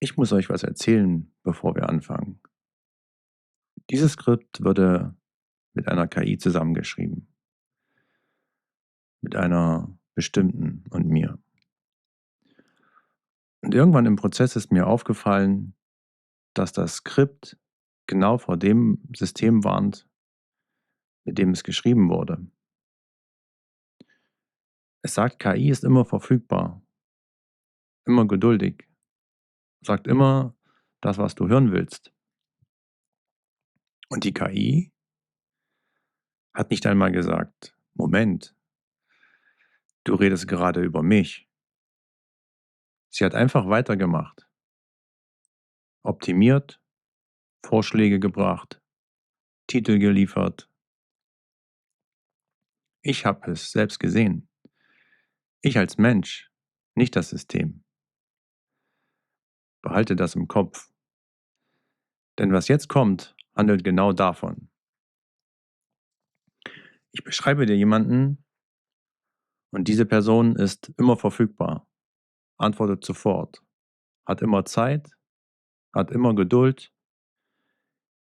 Ich muss euch was erzählen, bevor wir anfangen. Dieses Skript wurde mit einer KI zusammengeschrieben. Mit einer bestimmten und mir. Und irgendwann im Prozess ist mir aufgefallen, dass das Skript genau vor dem System warnt, mit dem es geschrieben wurde. Es sagt, KI ist immer verfügbar, immer geduldig, sagt immer das, was du hören willst. Und die KI hat nicht einmal gesagt, Moment, du redest gerade über mich. Sie hat einfach weitergemacht, optimiert, Vorschläge gebracht, Titel geliefert. Ich habe es selbst gesehen. Ich als Mensch, nicht das System. Behalte das im Kopf. Denn was jetzt kommt, handelt genau davon. Ich beschreibe dir jemanden und diese Person ist immer verfügbar, antwortet sofort, hat immer Zeit, hat immer Geduld,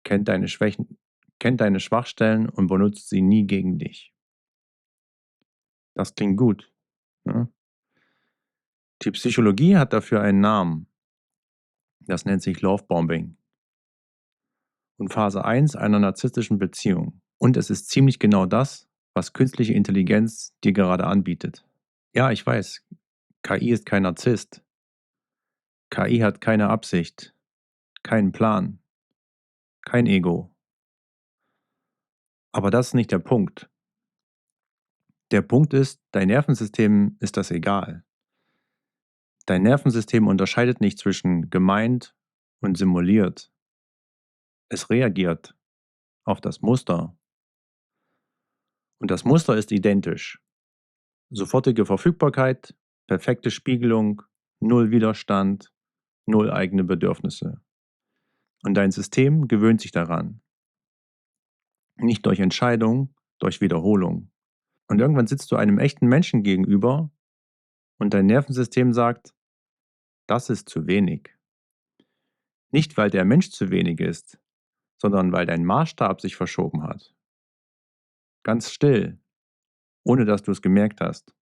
kennt deine Schwächen, kennt deine Schwachstellen und benutzt sie nie gegen dich. Das klingt gut. Ne? Die Psychologie hat dafür einen Namen. Das nennt sich Lovebombing. Und Phase 1 einer narzisstischen Beziehung. Und es ist ziemlich genau das, was künstliche Intelligenz dir gerade anbietet. Ja, ich weiß, KI ist kein Narzisst. KI hat keine Absicht, keinen Plan, kein Ego. Aber das ist nicht der Punkt. Der Punkt ist, dein Nervensystem ist das egal. Dein Nervensystem unterscheidet nicht zwischen gemeint und simuliert. Es reagiert auf das Muster. Und das Muster ist identisch. Sofortige Verfügbarkeit, perfekte Spiegelung, null Widerstand, null eigene Bedürfnisse. Und dein System gewöhnt sich daran. Nicht durch Entscheidung, durch Wiederholung. Und irgendwann sitzt du einem echten Menschen gegenüber und dein Nervensystem sagt, das ist zu wenig. Nicht, weil der Mensch zu wenig ist, sondern weil dein Maßstab sich verschoben hat. Ganz still, ohne dass du es gemerkt hast.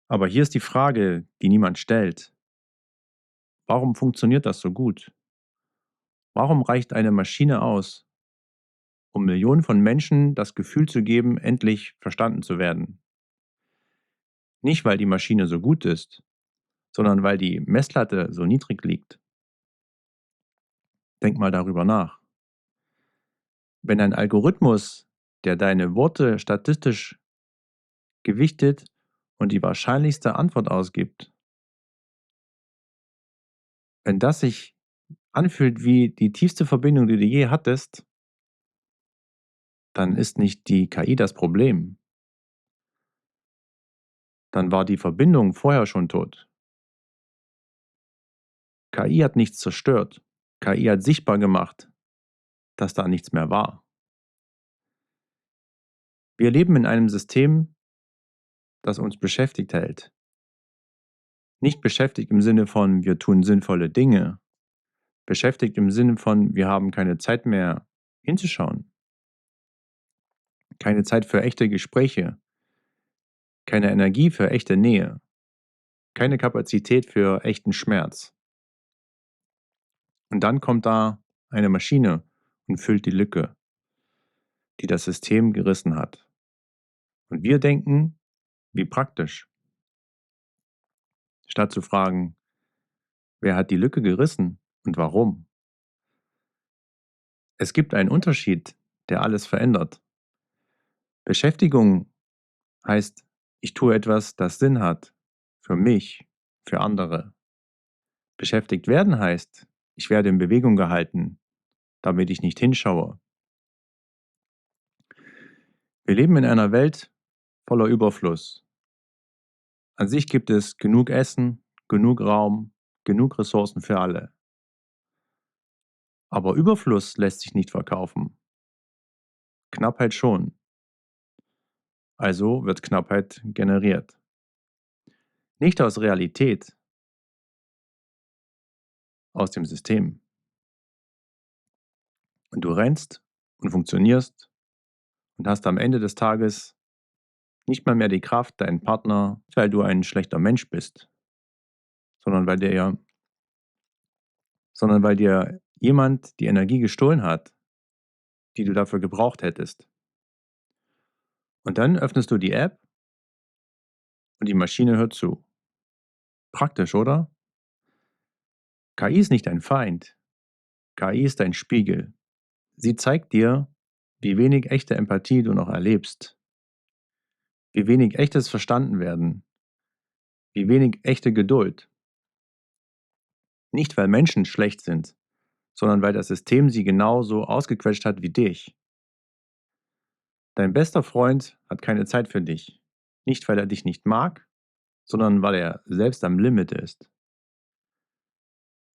Aber hier ist die Frage, die niemand stellt. Warum funktioniert das so gut? Warum reicht eine Maschine aus, um Millionen von Menschen das Gefühl zu geben, endlich verstanden zu werden? Nicht, weil die Maschine so gut ist, sondern weil die Messlatte so niedrig liegt. Denk mal darüber nach. Wenn ein Algorithmus, der deine Worte statistisch gewichtet und die wahrscheinlichste Antwort ausgibt, wenn das sich anfühlt wie die tiefste Verbindung, die du je hattest, dann ist nicht die KI das Problem. Dann war die Verbindung vorher schon tot. KI hat nichts zerstört. KI hat sichtbar gemacht, dass da nichts mehr war. Wir leben in einem System, das uns beschäftigt hält. Nicht beschäftigt im Sinne von, wir tun sinnvolle Dinge. Beschäftigt im Sinne von, wir haben keine Zeit mehr hinzuschauen. Keine Zeit für echte Gespräche. Keine Energie für echte Nähe. Keine Kapazität für echten Schmerz. Und dann kommt da eine Maschine und füllt die Lücke, die das System gerissen hat. Und wir denken, wie praktisch. Statt zu fragen, wer hat die Lücke gerissen und warum? Es gibt einen Unterschied, der alles verändert. Beschäftigung heißt, ich tue etwas, das Sinn hat. Für mich, für andere. Beschäftigt werden heißt, ich werde in Bewegung gehalten, damit ich nicht hinschaue. Wir leben in einer Welt voller Überfluss. An sich gibt es genug Essen, genug Raum, genug Ressourcen für alle. Aber Überfluss lässt sich nicht verkaufen. Knappheit schon. Also wird Knappheit generiert. Nicht aus Realität, aus dem System. Und du rennst und funktionierst und hast am Ende des Tages nicht mal mehr die Kraft, deinen Partner, weil du ein schlechter Mensch bist, sondern weil dir jemand die Energie gestohlen hat, die du dafür gebraucht hättest. Und dann öffnest du die App und die Maschine hört zu. Praktisch, oder? KI ist nicht dein Feind. KI ist dein Spiegel. Sie zeigt dir, wie wenig echte Empathie du noch erlebst, wie wenig echtes Verstandenwerden, wie wenig echte Geduld. Nicht, weil Menschen schlecht sind, sondern weil das System sie genauso ausgequetscht hat wie dich. Dein bester Freund hat keine Zeit für dich. Nicht, weil er dich nicht mag, sondern weil er selbst am Limit ist.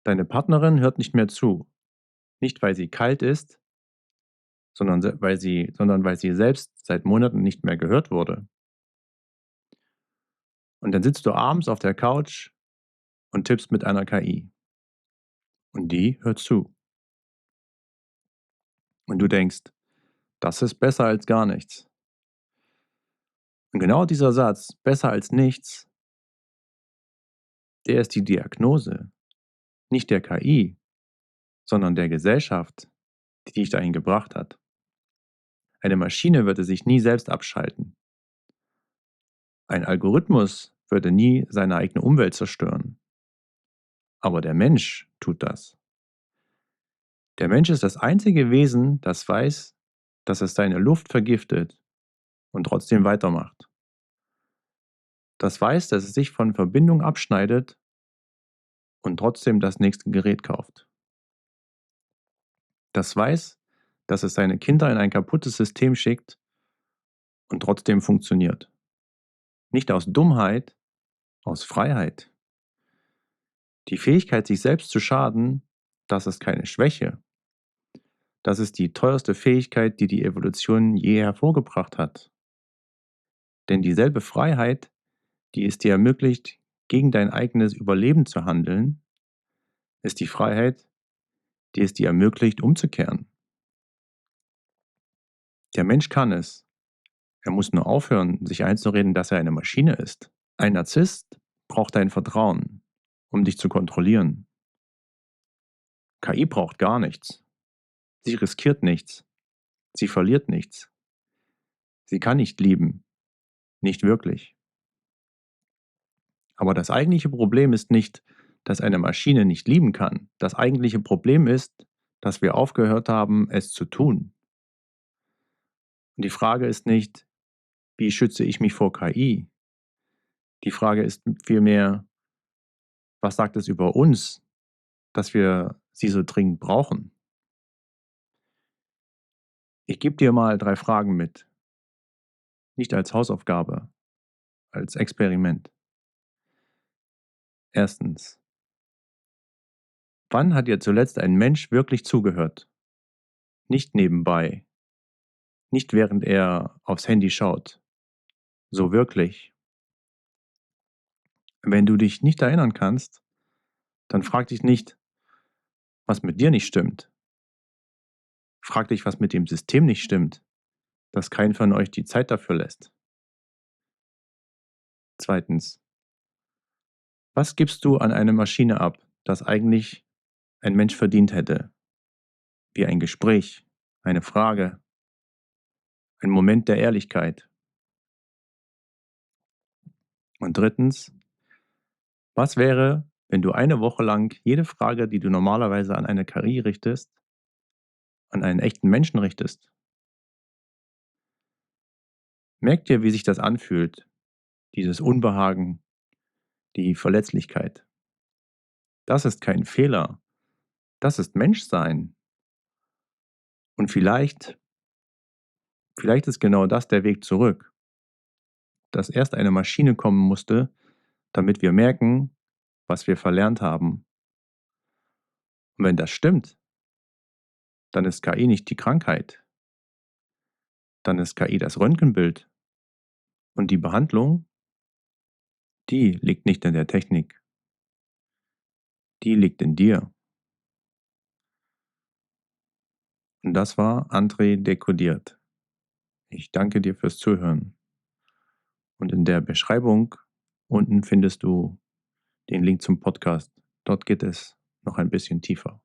Deine Partnerin hört nicht mehr zu. Nicht, weil sie kalt ist, sondern weil sie selbst seit Monaten nicht mehr gehört wurde. Und dann sitzt du abends auf der Couch und tippst mit einer KI. Und die hört zu. Und du denkst, das ist besser als gar nichts. Und genau dieser Satz, besser als nichts, der ist die Diagnose. Nicht der KI, sondern der Gesellschaft, die dich dahin gebracht hat. Eine Maschine würde sich nie selbst abschalten. Ein Algorithmus würde nie seine eigene Umwelt zerstören. Aber der Mensch tut das. Der Mensch ist das einzige Wesen, das weiß, dass es seine Luft vergiftet und trotzdem weitermacht. Das weiß, dass es sich von Verbindung abschneidet und trotzdem das nächste Gerät kauft. Das weiß, dass es seine Kinder in ein kaputtes System schickt und trotzdem funktioniert. Nicht aus Dummheit, aus Freiheit. Die Fähigkeit, sich selbst zu schaden, das ist keine Schwäche. Das ist die teuerste Fähigkeit, die die Evolution je hervorgebracht hat. Denn dieselbe Freiheit, die es dir ermöglicht, gegen dein eigenes Überleben zu handeln, ist die Freiheit, die es dir ermöglicht, umzukehren. Der Mensch kann es. Er muss nur aufhören, sich einzureden, dass er eine Maschine ist. Ein Narzisst braucht dein Vertrauen, um dich zu kontrollieren. KI braucht gar nichts. Sie riskiert nichts. Sie verliert nichts. Sie kann nicht lieben. Nicht wirklich. Aber das eigentliche Problem ist nicht, dass eine Maschine nicht lieben kann. Das eigentliche Problem ist, dass wir aufgehört haben, es zu tun. Und die Frage ist nicht, wie schütze ich mich vor KI? Die Frage ist vielmehr, was sagt es über uns, dass wir sie so dringend brauchen? Ich gebe dir mal 3 Fragen mit, nicht als Hausaufgabe, als Experiment. Erstens, wann hat dir zuletzt ein Mensch wirklich zugehört? Nicht nebenbei, nicht während er aufs Handy schaut. So wirklich. Wenn du dich nicht erinnern kannst, dann frag dich nicht, was mit dir nicht stimmt. Frag dich, was mit dem System nicht stimmt, dass kein von euch die Zeit dafür lässt. Zweitens, was gibst du an eine Maschine ab, das eigentlich ein Mensch verdient hätte? Wie ein Gespräch, eine Frage, ein Moment der Ehrlichkeit. Und drittens, was wäre, wenn du eine Woche lang jede Frage, die du normalerweise an eine KI richtest, an einen echten Menschen richtest? Merk dir, wie sich das anfühlt, dieses Unbehagen, die Verletzlichkeit. Das ist kein Fehler, das ist Menschsein. Und vielleicht ist genau das der Weg zurück, dass erst eine Maschine kommen musste, damit wir merken, was wir verlernt haben. Und wenn das stimmt, dann ist KI nicht die Krankheit, dann ist KI das Röntgenbild. Und die Behandlung, die liegt nicht in der Technik, die liegt in dir. Und das war André dekodiert. Ich danke dir fürs Zuhören. Und in der Beschreibung unten findest du den Link zum Podcast. Dort geht es noch ein bisschen tiefer.